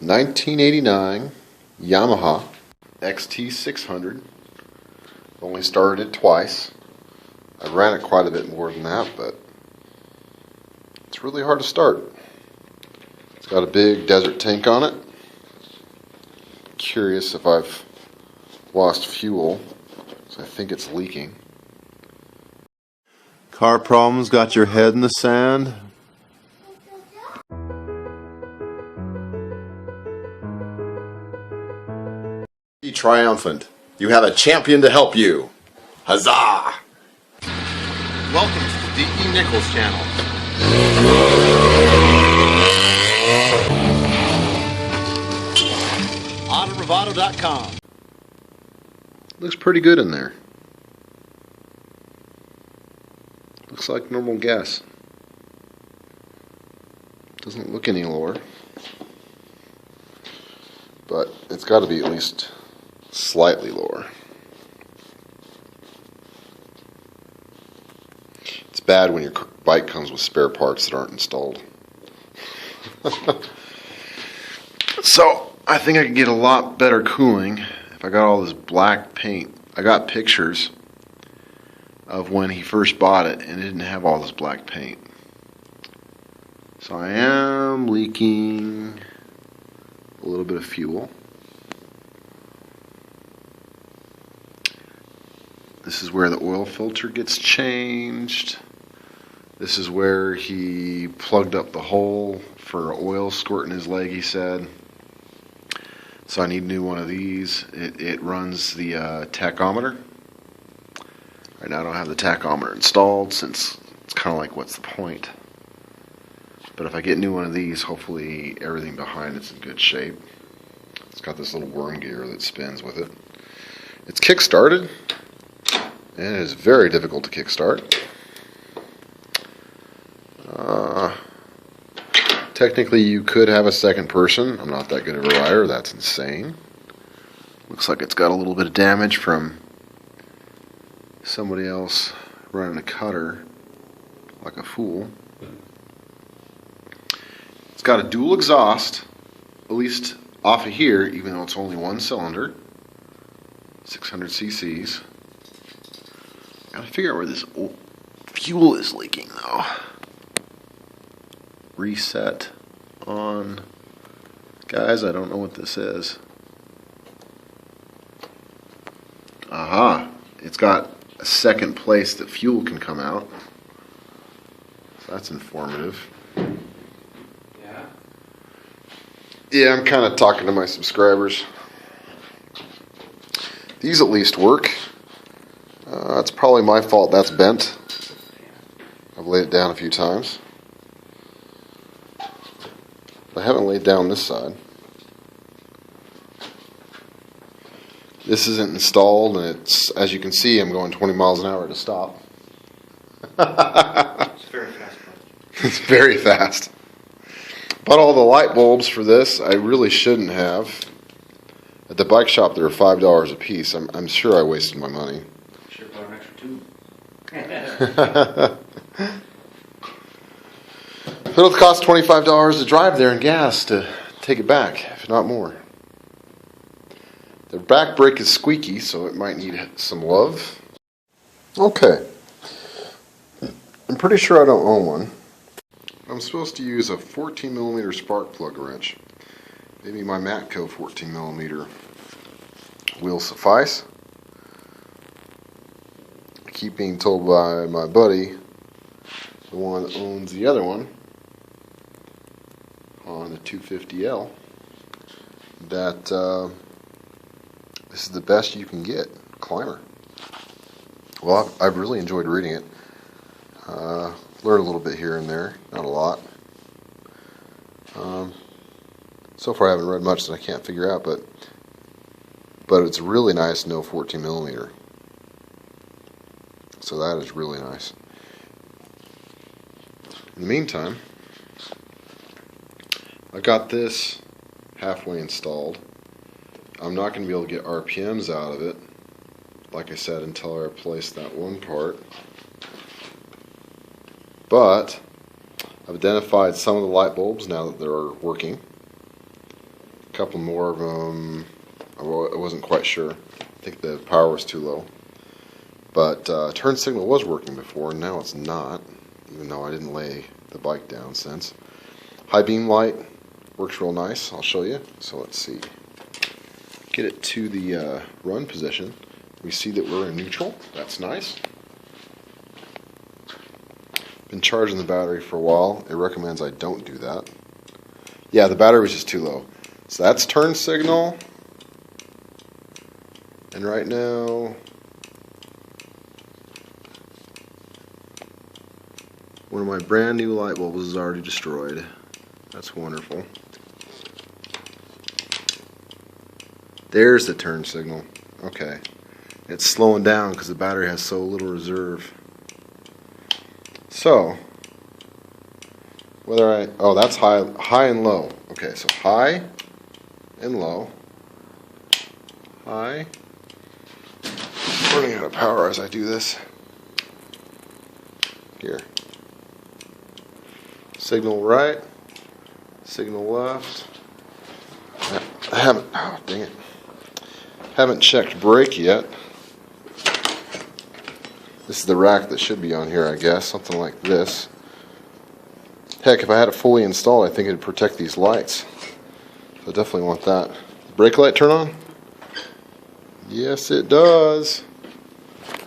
1989 Yamaha XT600. Only started it twice. I ran it quite a bit more than that, but it's really hard to start. It's got a big desert tank on it. Curious if I've lost fuel, so I think it's leaking. Car problems got your head in the sand? Be triumphant. You have a champion to help you. Huzzah! Welcome to the D.E. Nichols channel. AutoBravado.com. Looks pretty good in there. Looks like normal gas. Doesn't look any lower. But it's got to be at least slightly lower. It's bad when your bike comes with spare parts that aren't installed. So, I think I could get a lot better cooling if I got all this black paint. I got pictures of when he first bought it and it didn't have all this black paint. So I am leaking a little bit of fuel. This is where the oil filter gets changed. This is where he plugged up the hole for oil squirting his leg, he said. So I need a new one of these. It runs the tachometer. Right now I don't have the tachometer installed since it's kind of like, what's the point? But if I get a new one of these, hopefully everything behind it's in good shape. It's got this little worm gear that spins with it. It's kick-started, and it is very difficult to kick-start. Technically, you could have a second person. I'm not that good of a rider. That's insane. Looks like it's got a little bit of damage from somebody else running a cutter like a fool. It's got a dual exhaust, at least off of here, even though it's only one cylinder, 600 cc's. Gotta figure out where this fuel is leaking though. Reset on. Guys, I don't know what this is. Aha, it's got a second place that fuel can come out. So that's informative. Yeah, I'm kind of talking to my subscribers. These at least work. It's probably my fault that's bent. I've laid it down a few times. I haven't laid down this side. This isn't installed, and it's, as you can see, I'm going 20 miles an hour to stop. It's very fast. It's very fast. Bought all the light bulbs for this. I really shouldn't have. At the bike shop, they were $5 a piece. I'm sure I wasted my money. Should have bought an extra two. It'll cost $25 to drive there in gas to take it back, if not more. The back brake is squeaky, so it might need some love. Okay. I'm pretty sure I don't own one. I'm supposed to use a 14mm spark plug wrench. Maybe my Matco 14mm will suffice. I keep being told by my buddy, the one that owns the other one, on the 250L, that this is the best you can get, climber. Well, I've really enjoyed reading it. Learned a little bit here and there, not a lot. So far I haven't read much that I can't figure out, but it's really nice to know 14mm. So that is really nice. In the meantime, I got this halfway installed. I'm not going to be able to get RPMs out of it, like I said, until I replace that one part. But I've identified some of the light bulbs now that they're working. A couple more of them, I wasn't quite sure. I think the power was too low. But turn signal was working before, and now it's not, even though I didn't lay the bike down since. High beam light works real nice. I'll show you. So let's see. Get it to the run position. We see that we're in neutral. That's nice. Been charging the battery for a while. It recommends I don't do that. Yeah, the battery was just too low. So that's turn signal. And right now, one of my brand new light bulbs is already destroyed. That's wonderful. There's the turn signal. Okay. It's slowing down because the battery has so little reserve. So, oh, that's high and low. Okay, so high and low. High. I'm running out of power as I do this. Here. Signal right. Signal left. I haven't, oh dang it. Haven't checked brake yet. This is the rack that should be on here, I guess. Something like this. Heck, if I had it fully installed, I think it'd protect these lights. So I definitely want that. Brake light turn on? Yes, it does.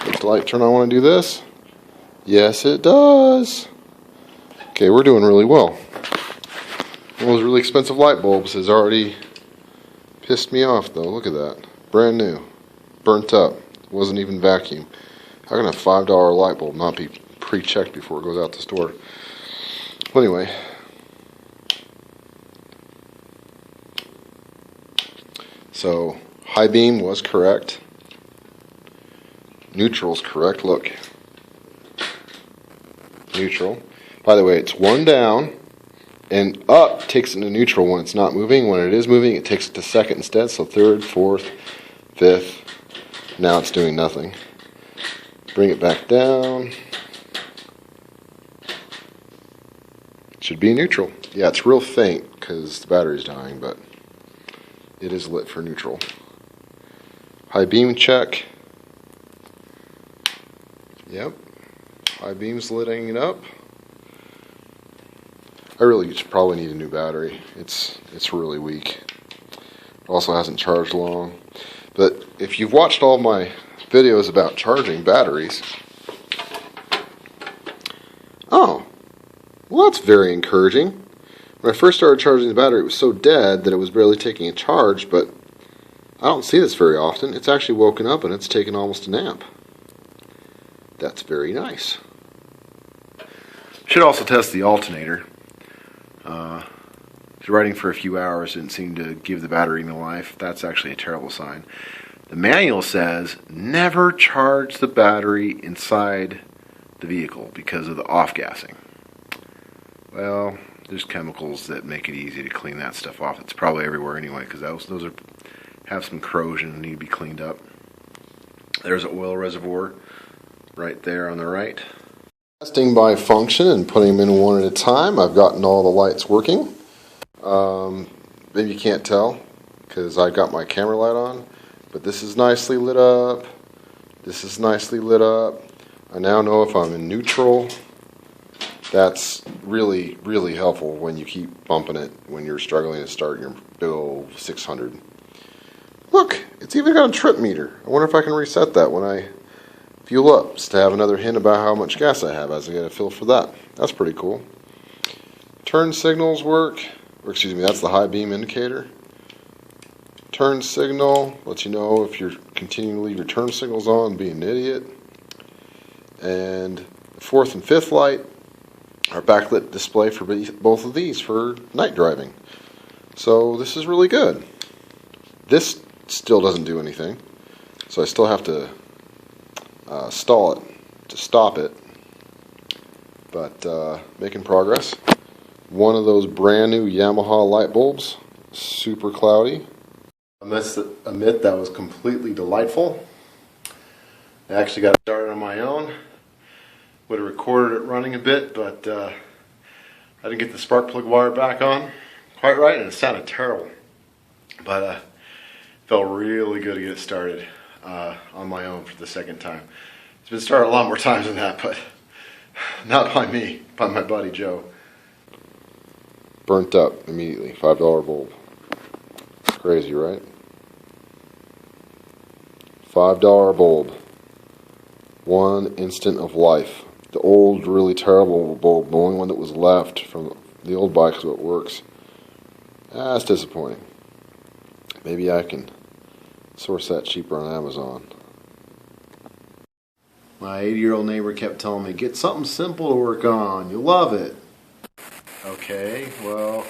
Brake light turn on, want to do this? Yes, it does. Okay, we're doing really well. One of those really expensive light bulbs has already pissed me off, though. Look at that. Brand new. Burnt up. Wasn't even vacuum. How can a $5 light bulb not be pre-checked before it goes out the store? Well, anyway. So, high beam was correct. Neutral's correct. Look. Neutral. By the way, it's one down, and up takes it into neutral when it's not moving. When it is moving, it takes it to second instead. So third, fourth, fifth. Now it's doing nothing. Bring it back down. Should be neutral. Yeah, it's real faint because the battery's dying, but it is lit for neutral. High beam check. Yep. High beam's lighting it up. I really probably need a new battery. It's really weak. It also hasn't charged long. But if you've watched all my videos about charging batteries, oh, well, that's very encouraging. When I first started charging the battery, it was so dead that it was barely taking a charge, but I don't see this very often. It's actually woken up and it's taken almost an amp. That's very nice. Should also test the alternator. Riding for a few hours didn't seem to give the battery any life. That's actually a terrible sign. The manual says never charge the battery inside the vehicle because of the off-gassing. Well, there's chemicals that make it easy to clean that stuff off. It's probably everywhere anyway because those have some corrosion and need to be cleaned up. There's an oil reservoir right there on the right. Testing by function and putting them in one at a time. I've gotten all the lights working. Maybe you can't tell because I got my camera light on, but this is nicely lit up. This is nicely lit up. I now know if I'm in neutral. That's really, really helpful when you keep bumping it when you're struggling to start your big old 600. Look, it's even got a trip meter. I wonder if I can reset that when I fuel up, just to have another hint about how much gas I have as I get a feel for that. That's pretty cool. Turn signals work. Or excuse me, that's the high beam indicator. Turn signal lets you know if you're continuing to leave your turn signals on, being an idiot. And the fourth and fifth light are backlit display for both of these for night driving. So this is really good. This still doesn't do anything, so I still have to stall it to stop it. But making progress. One of those brand new Yamaha light bulbs, super cloudy. I must admit that was completely delightful. I actually got started on my own. Would have recorded it running a bit, but I didn't get the spark plug wire back on quite right, and it sounded terrible. But felt really good to get it started on my own for the second time. It's been started a lot more times than that, but not by me, by my buddy Joe. Burnt up immediately, $5 bulb. Crazy, right? $5 bulb. One instant of life. The old, really terrible bulb, the only one that was left from the old bike is what works. That's disappointing. Maybe I can source that cheaper on Amazon. My 80-year-old neighbor kept telling me, get something simple to work on. You'll love it. Okay, well,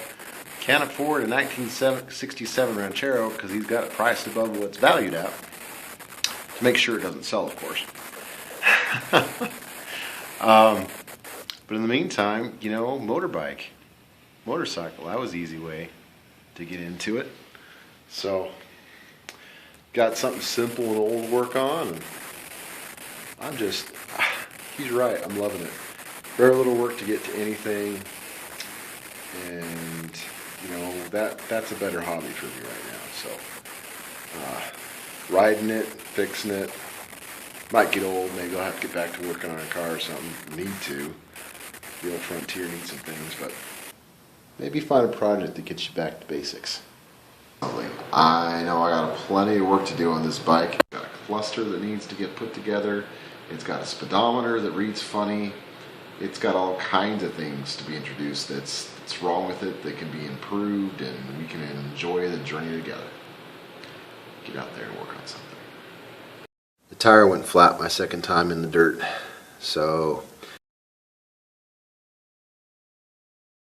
can't afford a 1967 Ranchero because he's got it priced above what it's valued at. To make sure it doesn't sell, of course. But in the meantime, you know, motorcycle, that was the easy way to get into it. So, got something simple and old to work on, and he's right, I'm loving it. Very little work to get to anything, and, you know, that's a better hobby for me right now. So, riding it, fixing it, might get old, maybe I'll have to get back to working on a car or something, need to. The old Frontier needs some things, but maybe find a project that gets you back to basics. I know I got plenty of work to do on this bike. It's got a cluster that needs to get put together. It's got a speedometer that reads funny. It's got all kinds of things to be introduced that's wrong with it that can be improved, and we can enjoy the journey together. Get out there and work on something. The tire went flat my second time in the dirt, so